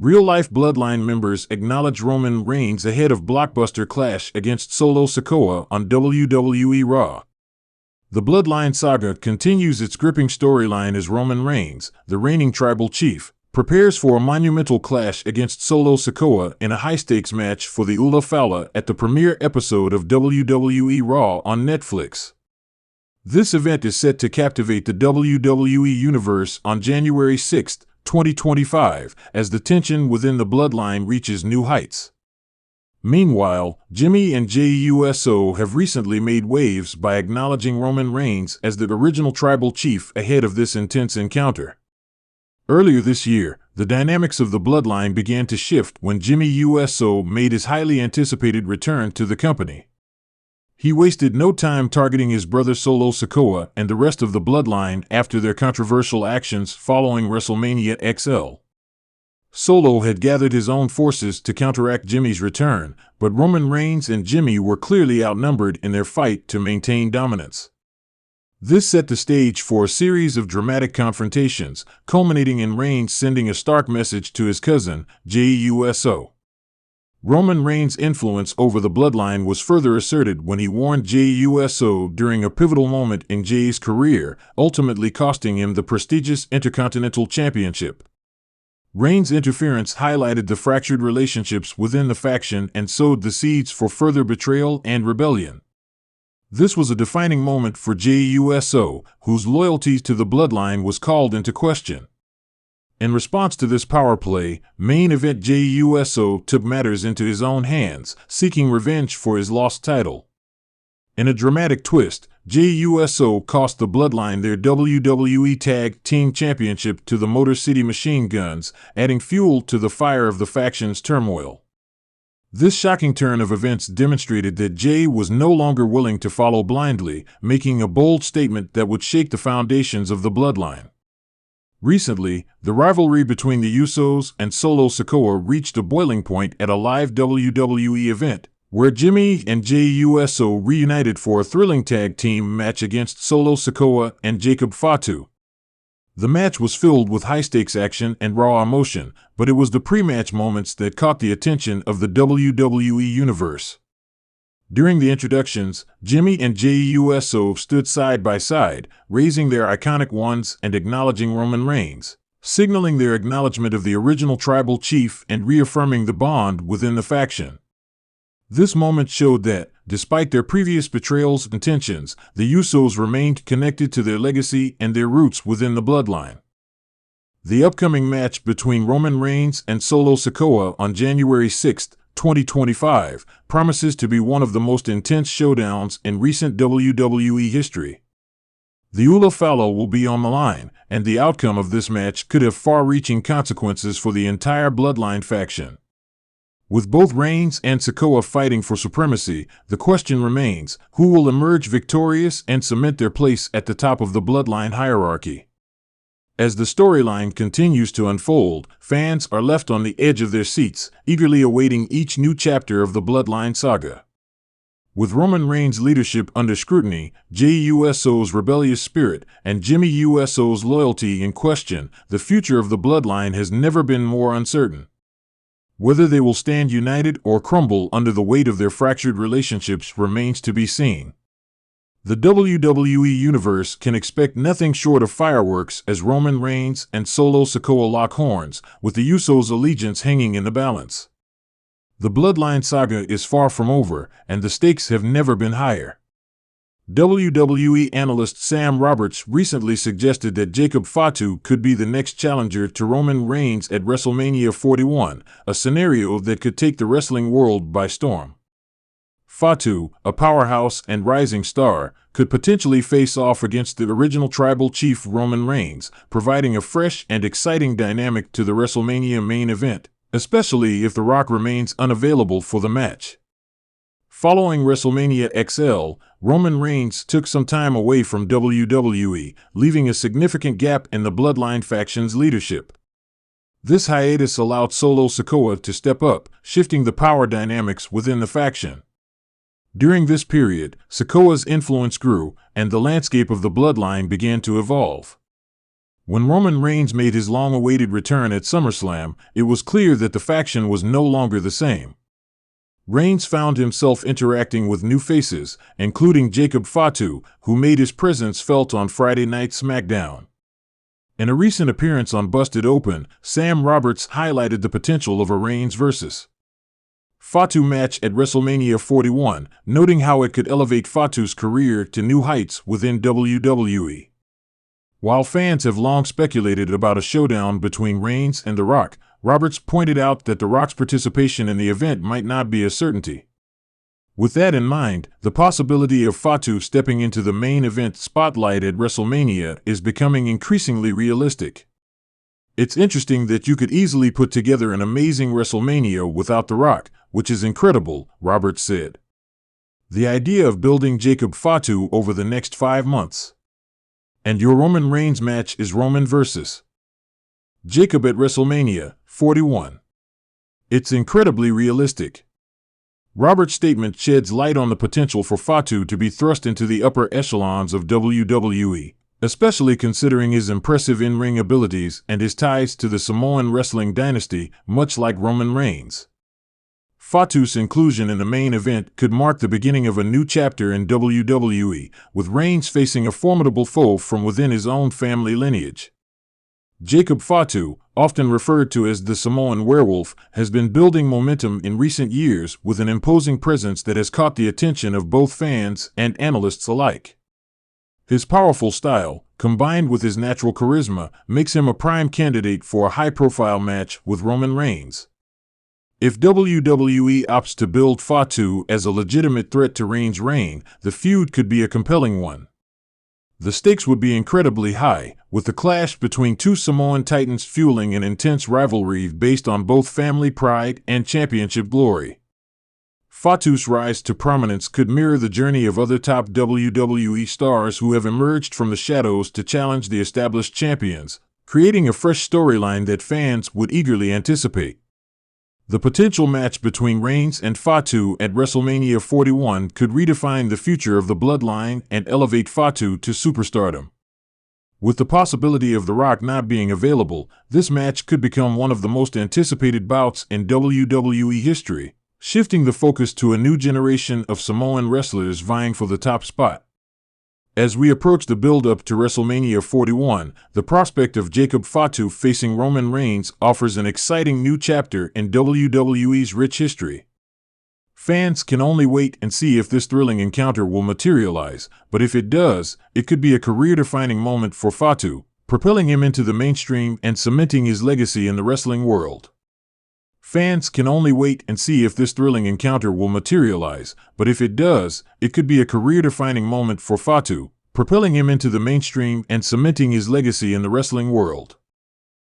Real-life Bloodline members acknowledge Roman Reigns ahead of blockbuster clash against Solo Sikoa on WWE RAW. The Bloodline saga continues its gripping storyline as Roman Reigns, the reigning tribal chief, prepares for a monumental clash against Solo Sikoa in a high-stakes match for the Ula Fala at the premiere episode of WWE RAW on Netflix. This event is set to captivate the WWE Universe on January 6, 2025, as the tension within the Bloodline reaches new heights. Meanwhile, Jimmy and Jey Uso have recently made waves by acknowledging Roman Reigns as the original tribal chief ahead of this intense encounter. Earlier this year, the dynamics of the Bloodline began to shift when Jimmy Uso made his highly anticipated return to the company. He wasted no time targeting his brother Solo Sikoa and the rest of the Bloodline after their controversial actions following WrestleMania XL. Solo had gathered his own forces to counteract Jimmy's return, but Roman Reigns and Jimmy were clearly outnumbered in their fight to maintain dominance. This set the stage for a series of dramatic confrontations, culminating in Reigns sending a stark message to his cousin, Jey Uso. Roman Reigns' influence over the Bloodline was further asserted when he warned Jey Uso during a pivotal moment in Jey's career, ultimately costing him the prestigious Intercontinental Championship. Reigns' interference highlighted the fractured relationships within the faction and sowed the seeds for further betrayal and rebellion. This was a defining moment for Jey Uso, whose loyalty to the Bloodline was called into question. In response to this power play, main event Jey Uso took matters into his own hands, seeking revenge for his lost title. In a dramatic twist, Jey Uso cost the Bloodline their WWE Tag Team Championship to the Motor City Machine Guns, adding fuel to the fire of the faction's turmoil. This shocking turn of events demonstrated that Jey was no longer willing to follow blindly, making a bold statement that would shake the foundations of the Bloodline. Recently, the rivalry between the Usos and Solo Sikoa reached a boiling point at a live WWE event, where Jimmy and Jey Uso reunited for a thrilling tag team match against Solo Sikoa and Jacob Fatu. The match was filled with high-stakes action and raw emotion, but it was the pre-match moments that caught the attention of the WWE Universe. During the introductions, Jimmy and Jey Uso stood side by side, raising their iconic wands and acknowledging Roman Reigns, signaling their acknowledgement of the original tribal chief and reaffirming the bond within the faction. This moment showed that, despite their previous betrayals and tensions, the Usos remained connected to their legacy and their roots within the Bloodline. The upcoming match between Roman Reigns and Solo Sikoa on January 6, 2025, promises to be one of the most intense showdowns in recent WWE history. The Ula Fala will be on the line, and the outcome of this match could have far-reaching consequences for the entire Bloodline faction. With both Reigns and Sikoa fighting for supremacy, the question remains, who will emerge victorious and cement their place at the top of the Bloodline hierarchy? As the storyline continues to unfold, fans are left on the edge of their seats, eagerly awaiting each new chapter of the Bloodline saga. With Roman Reigns' leadership under scrutiny, Jey Uso's rebellious spirit, and Jimmy Uso's loyalty in question, the future of the Bloodline has never been more uncertain. Whether they will stand united or crumble under the weight of their fractured relationships remains to be seen. The WWE Universe can expect nothing short of fireworks as Roman Reigns and Solo Sikoa lock horns, with the Usos' allegiance hanging in the balance. The Bloodline saga is far from over, and the stakes have never been higher. WWE analyst Sam Roberts recently suggested that Jacob Fatu could be the next challenger to Roman Reigns at WrestleMania 41, a scenario that could take the wrestling world by storm. Fatu, a powerhouse and rising star, could potentially face off against the original tribal chief Roman Reigns, providing a fresh and exciting dynamic to the WrestleMania main event, especially if The Rock remains unavailable for the match. Following WrestleMania XL, Roman Reigns took some time away from WWE, leaving a significant gap in the Bloodline faction's leadership. This hiatus allowed Solo Sikoa to step up, shifting the power dynamics within the faction. During this period, Sikoa's influence grew, and the landscape of the Bloodline began to evolve. When Roman Reigns made his long-awaited return at SummerSlam, it was clear that the faction was no longer the same. Reigns found himself interacting with new faces, including Jacob Fatu, who made his presence felt on Friday Night SmackDown. In a recent appearance on Busted Open, Sam Roberts highlighted the potential of a Reigns vs. Fatu match at WrestleMania 41, noting how it could elevate Fatu's career to new heights within WWE. While fans have long speculated about a showdown between Reigns and The Rock, Roberts pointed out that The Rock's participation in the event might not be a certainty. With that in mind, the possibility of Fatu stepping into the main event spotlight at WrestleMania is becoming increasingly realistic. It's interesting that you could easily put together an amazing WrestleMania without The Rock, which is incredible, Roberts said. The idea of building Jacob Fatu over the next 5 months. And your Roman Reigns match is Roman vs. Jacob at WrestleMania 41. It's incredibly realistic. Roberts' statement sheds light on the potential for Fatu to be thrust into the upper echelons of WWE, especially considering his impressive in-ring abilities and his ties to the Samoan wrestling dynasty, much like Roman Reigns. Fatu's inclusion in the main event could mark the beginning of a new chapter in WWE, with Reigns facing a formidable foe from within his own family lineage. Jacob Fatu, often referred to as the Samoan Werewolf, has been building momentum in recent years with an imposing presence that has caught the attention of both fans and analysts alike. His powerful style, combined with his natural charisma, makes him a prime candidate for a high-profile match with Roman Reigns. If WWE opts to build Fatu as a legitimate threat to Reigns' reign, the feud could be a compelling one. The stakes would be incredibly high, with the clash between two Samoan titans fueling an intense rivalry based on both family pride and championship glory. Fatu's rise to prominence could mirror the journey of other top WWE stars who have emerged from the shadows to challenge the established champions, creating a fresh storyline that fans would eagerly anticipate. The potential match between Reigns and Fatu at WrestleMania 41 could redefine the future of the Bloodline and elevate Fatu to superstardom. With the possibility of The Rock not being available, this match could become one of the most anticipated bouts in WWE history, shifting the focus to a new generation of Samoan wrestlers vying for the top spot. As we approach the build-up to WrestleMania 41, the prospect of Jacob Fatu facing Roman Reigns offers an exciting new chapter in WWE's rich history. Fans can only wait and see if this thrilling encounter will materialize, but if it does, it could be a career-defining moment for Fatu, propelling him into the mainstream and cementing his legacy in the wrestling world. Fans can only wait and see if this thrilling encounter will materialize, but if it does, it could be a career-defining moment for Fatu, propelling him into the mainstream and cementing his legacy in the wrestling world.